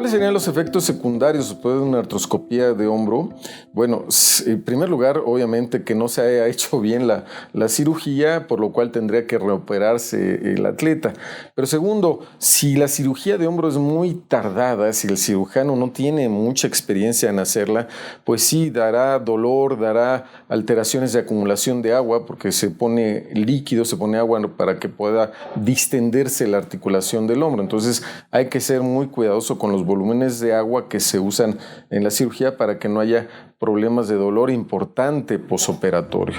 ¿Cuáles serían los efectos secundarios después de una artroscopía de hombro? Bueno, en primer lugar, obviamente que no se haya hecho bien la cirugía, por lo cual tendría que reoperarse el atleta. Pero segundo, si la cirugía de hombro es muy tardada, si el cirujano no tiene mucha experiencia en hacerla, pues sí, dará dolor, dará alteraciones de acumulación de agua, porque se pone líquido, se pone agua para que pueda distenderse la articulación del hombro. Entonces hay que ser muy cuidadoso con los volúmenes de agua que se usan en la cirugía para que no haya problemas de dolor importante posoperatorio.